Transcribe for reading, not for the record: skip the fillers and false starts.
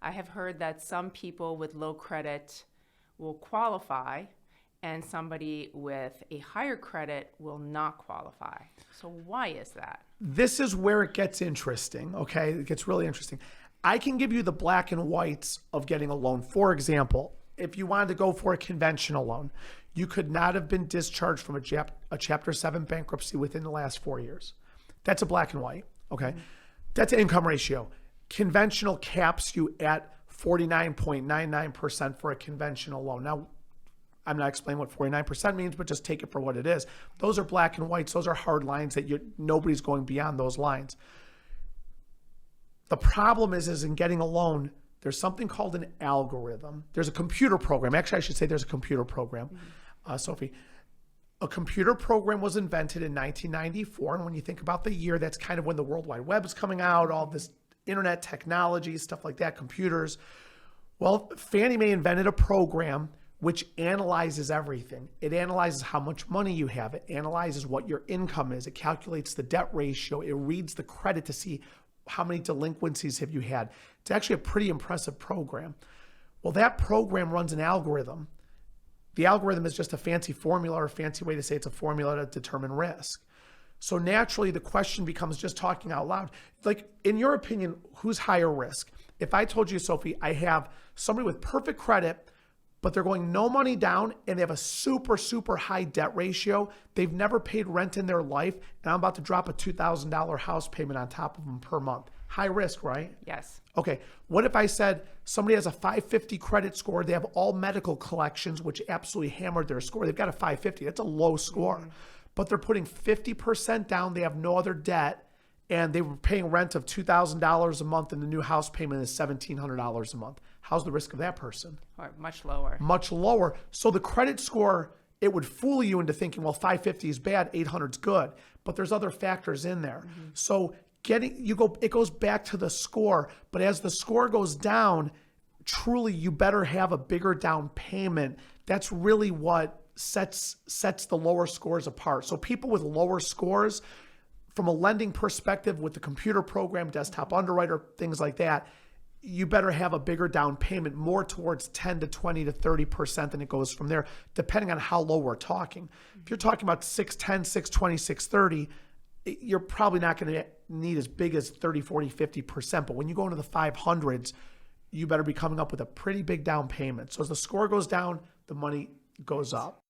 I have heard that some people with low credit will qualify and somebody with a higher credit will not qualify. So why is that? This is where it gets interesting, okay? It gets really interesting. I can give you the black and whites of getting a loan. For example, if you wanted to go for a conventional loan, you could not have been discharged from a Chapter 7 bankruptcy within the last 4 years. That's a black and white, okay? That's an income ratio. Conventional caps you at 49.99% for a conventional loan. Now, I'm not explaining what 49% means, but just take it for what it is. Those are black and whites. Those are hard lines that nobody's going beyond those lines. The problem is in getting a loan, there's something called an algorithm. There's a computer program. Actually, I should say there's a computer program, Sophie. A computer program was invented in 1994. And when you think about the year, that's kind of when the World Wide Web is coming out, all this internet technology, stuff like that, computers. Well, Fannie Mae invented a program which analyzes everything. It analyzes how much money you have. It analyzes what your income is. It calculates the debt ratio. It reads the credit to see how many delinquencies have you had. It's actually a pretty impressive program. Well, that program runs an algorithm. The algorithm is just a fancy formula or a fancy way to say it's a formula to determine risk. So naturally, the question becomes, just talking out loud, like, in your opinion, who's higher risk? If I told you, Sophie, I have somebody with perfect credit, but they're going no money down and they have a super, super high debt ratio. They've never paid rent in their life. And I'm about to drop a $2,000 house payment on top of them per month. High risk, right? Yes. Okay. What if I said somebody has a 550 credit score? They have all medical collections, which absolutely hammered their score. They've got a 550. That's a low score. But they're putting 50% down. They have no other debt. And they were paying rent of $2,000 a month and the new house payment is $1,700 a month. How's the risk of that person? Or much lower. Much lower. So the credit score, it would fool you into thinking, well, 550 is bad, 800 is good. But there's other factors in there. So it goes back to the score. But as the score goes down, truly you better have a bigger down payment. That's really what sets the lower scores apart. So people with lower scores, from a lending perspective with the computer program, desktop underwriter, things like that, you better have a bigger down payment, more towards 10 to 20 to 30%, and it goes from there, depending on how low we're talking. If you're talking about 610, 620, 630, you're probably not going to need as big as 30, 40, 50%. But when you go into the 500s, you better be coming up with a pretty big down payment. So as the score goes down, the money goes up.